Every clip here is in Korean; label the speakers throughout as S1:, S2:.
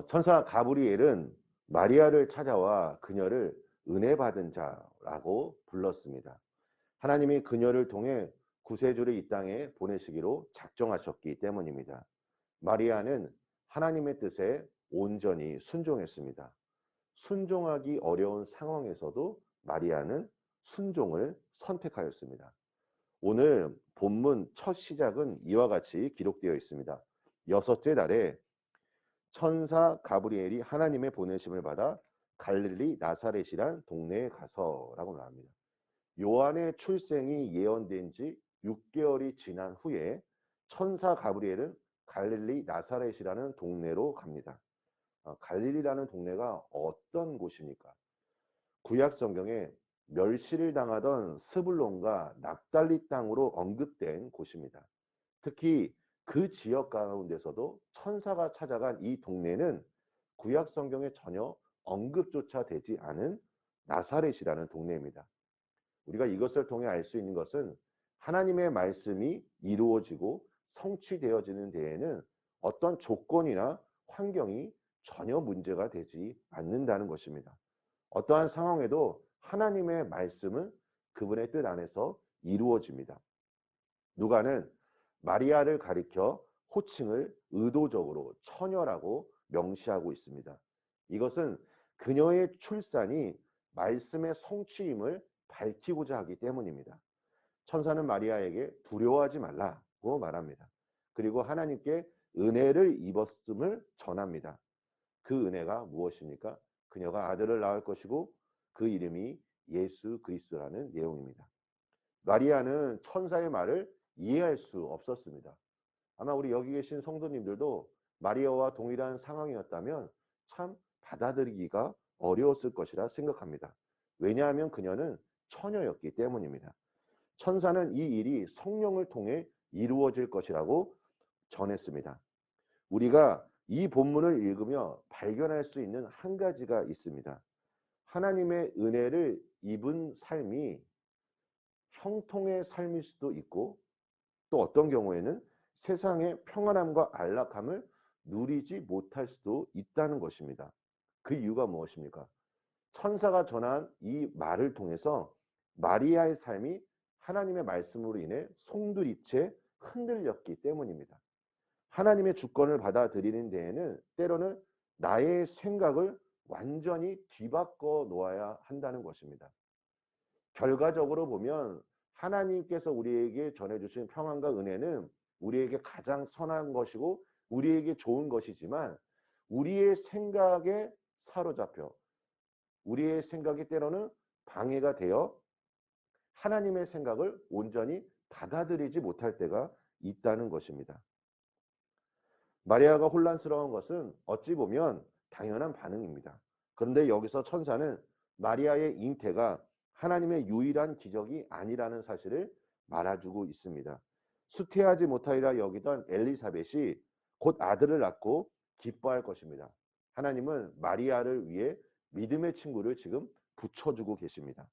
S1: 천사 가브리엘은 마리아를 찾아와 그녀를 은혜 받은 자라고 불렀습니다. 하나님이 그녀를 통해 구세주를 이 땅에 보내시기로 작정하셨기 때문입니다. 마리아는 하나님의 뜻에 온전히 순종했습니다. 순종하기 어려운 상황에서도 마리아는 순종을 선택하였습니다. 오늘 본문 첫 시작은 이와 같이 기록되어 있습니다. 여섯째 달에 천사 가브리엘이 하나님의 보내심을 받아 갈릴리 나사렛이란 동네에 가서라고 말합니다. 요한의 출생이 예언된 지 6개월이 지난 후에 천사 가브리엘은 갈릴리 나사렛이라는 동네로 갑니다. 갈릴리라는 동네가 어떤 곳입니까? 구약 성경에 멸시를 당하던 스불론과 납달리 땅으로 언급된 곳입니다. 특히 그 지역 가운데서도 천사가 찾아간 이 동네는 구약 성경에 전혀 언급조차 되지 않은 나사렛이라는 동네입니다. 우리가 이것을 통해 알 수 있는 것은 하나님의 말씀이 이루어지고 성취되어지는 데에는 어떤 조건이나 환경이 전혀 문제가 되지 않는다는 것입니다. 어떠한 상황에도 하나님의 말씀은 그분의 뜻 안에서 이루어집니다. 누가는 마리아를 가리켜 호칭을 의도적으로 처녀라고 명시하고 있습니다. 이것은 그녀의 출산이 말씀의 성취임을 밝히고자 하기 때문입니다. 천사는 마리아에게 두려워하지 말라고 말합니다. 그리고 하나님께 은혜를 입었음을 전합니다. 그 은혜가 무엇입니까? 그녀가 아들을 낳을 것이고 그 이름이 예수 그리스도라는 내용입니다. 마리아는 천사의 말을 이해할 수 없었습니다. 아마 우리 여기 계신 성도님들도 마리아와 동일한 상황이었다면 참 받아들이기가 어려웠을 것이라 생각합니다. 왜냐하면 그녀는 처녀였기 때문입니다. 천사는 이 일이 성령을 통해 이루어질 것이라고 전했습니다. 우리가 이 본문을 읽으며 발견할 수 있는 한 가지가 있습니다. 하나님의 은혜를 입은 삶이 형통의 삶일 수도 있고 또 어떤 경우에는 세상의 평안함과 안락함을 누리지 못할 수도 있다는 것입니다. 그 이유가 무엇입니까? 천사가 전한 이 말을 통해서 마리아의 삶이 하나님의 말씀으로 인해 송두리째 흔들렸기 때문입니다. 하나님의 주권을 받아들이는 데에는 때로는 나의 생각을 완전히 뒤바꿔 놓아야 한다는 것입니다. 결과적으로 보면 하나님께서 우리에게 전해주신 평안과 은혜는 우리에게 가장 선한 것이고 우리에게 좋은 것이지만 우리의 생각에 사로잡혀 우리의 생각이 때로는 방해가 되어 하나님의 생각을 온전히 받아들이지 못할 때가 있다는 것입니다. 마리아가 혼란스러운 것은 어찌 보면 당연한 반응입니다. 그런데 여기서 천사는 마리아의 잉태가 하나님의 유일한 기적이 아니라는 사실을 말해주고 있습니다. 수태하지 못하리라 여기던 엘리사벳이 곧 아들을 낳고 기뻐할 것입니다. 하나님은 마리아를 위해 믿음의 친구를 지금 붙여주고 계십니다.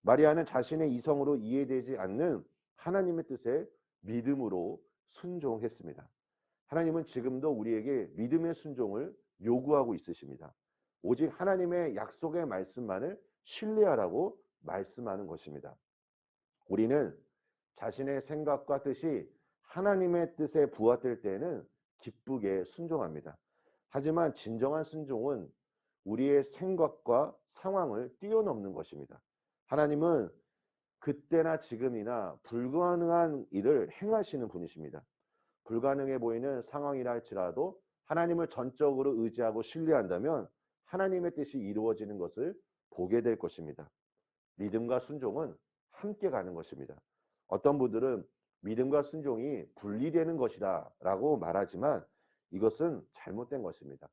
S1: 마리아는 자신의 이성으로 이해되지 않는 하나님의 뜻에 믿음으로 순종했습니다. 하나님은 지금도 우리에게 믿음의 순종을 요구하고 있으십니다. 오직 하나님의 약속의 말씀만을 신뢰하라고 말씀하는 것입니다. 우리는 자신의 생각과 뜻이 하나님의 뜻에 부합될 때에는 기쁘게 순종합니다. 하지만 진정한 순종은 우리의 생각과 상황을 뛰어넘는 것입니다. 하나님은 그때나 지금이나 불가능한 일을 행하시는 분이십니다. 불가능해 보이는 상황이라 할지라도 하나님을 전적으로 의지하고 신뢰한다면 하나님의 뜻이 이루어지는 것을 보게 될 것입니다. 믿음과 순종은 함께 가는 것입니다. 어떤 분들은 믿음과 순종이 분리되는 것이다 라고 말하지만 이것은 잘못된 것입니다.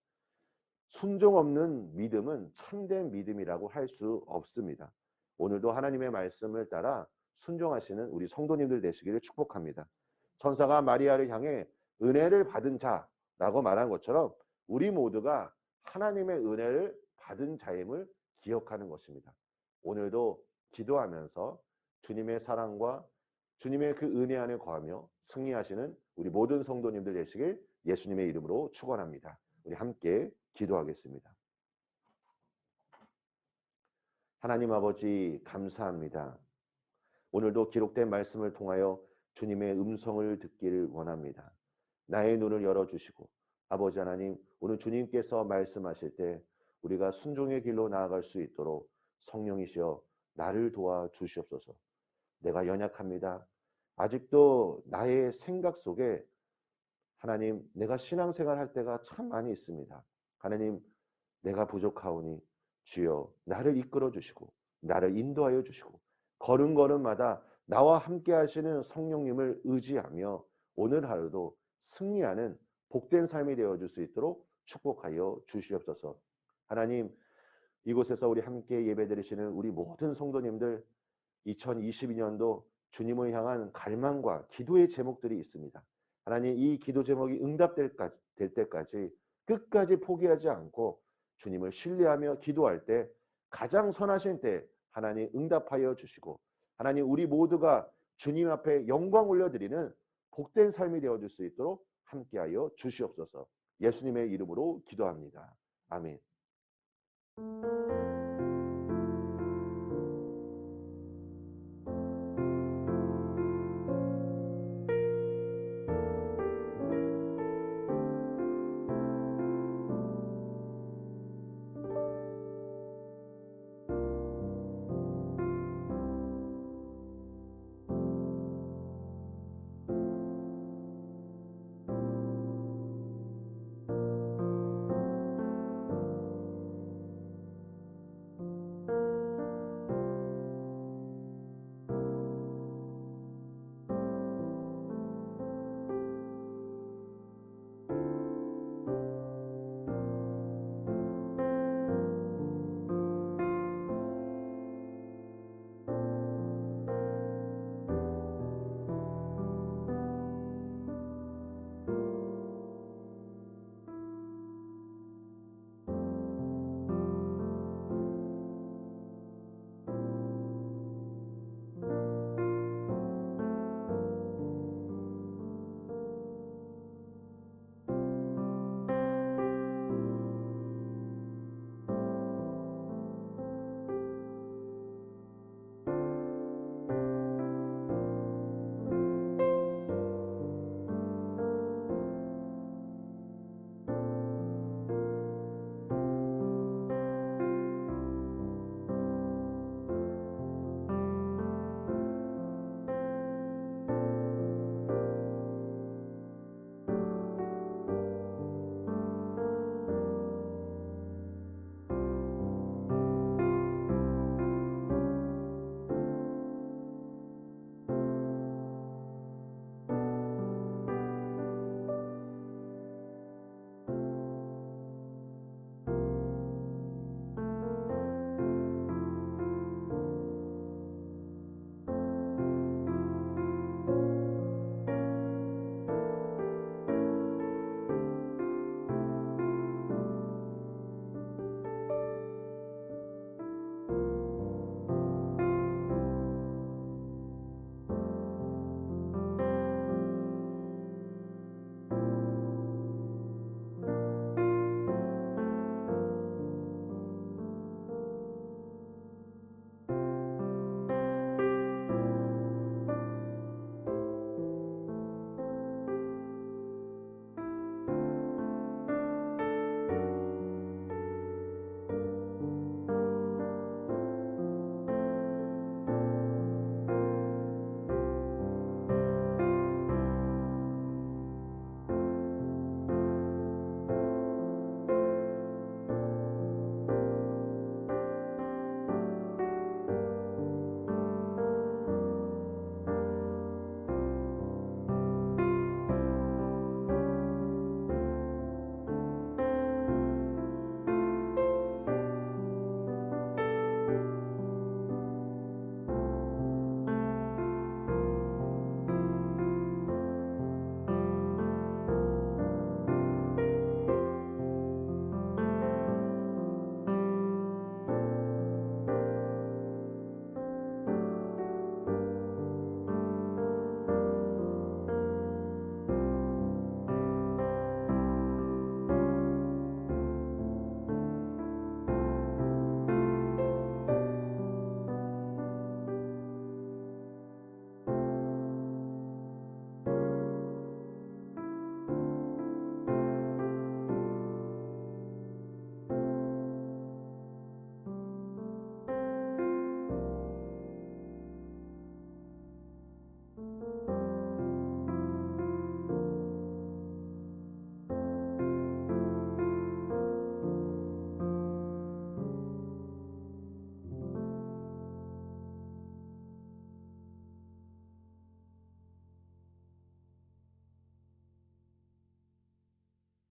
S1: 순종 없는 믿음은 참된 믿음이라고 할 수 없습니다. 오늘도 하나님의 말씀을 따라 순종하시는 우리 성도님들 되시기를 축복합니다. 천사가 마리아를 향해 은혜를 받은 자라고 말한 것처럼 우리 모두가 하나님의 은혜를 받은 자임을 기억하는 것입니다. 오늘도 기도하면서 주님의 사랑과 주님의 그 은혜 안에 거하며 승리하시는 우리 모든 성도님들 되시길 예수님의 이름으로 축원합니다. 우리 함께 기도하겠습니다. 하나님 아버지 감사합니다. 오늘도 기록된 말씀을 통하여 주님의 음성을 듣기를 원합니다. 나의 눈을 열어주시고 아버지 하나님, 오늘 주님께서 말씀하실 때 우리가 순종의 길로 나아갈 수 있도록 성령이시여 나를 도와 주시옵소서. 내가 연약합니다. 아직도 나의 생각 속에 하나님, 내가 신앙생활 할 때가 참 많이 있습니다. 하나님, 내가 부족하오니 주여 나를 이끌어 주시고 나를 인도하여 주시고 걸음걸음마다 나와 함께 하시는 성령님을 의지하며 오늘 하루도 승리하는 복된 삶이 되어줄 수 있도록 축복하여 주시옵소서. 하나님, 이곳에서 우리 함께 예배드리시는 우리 모든 성도님들 2022년도 주님을 향한 갈망과 기도의 제목들이 있습니다. 하나님, 이 기도 제목이 응답될 때까지 끝까지 포기하지 않고 주님을 신뢰하며 기도할 때 가장 선하신 때 하나님 응답하여 주시고 하나님, 우리 모두가 주님 앞에 영광 올려드리는 복된 삶이 되어줄 수 있도록 함께하여 주시옵소서. 예수님의 이름으로 기도합니다. 아멘.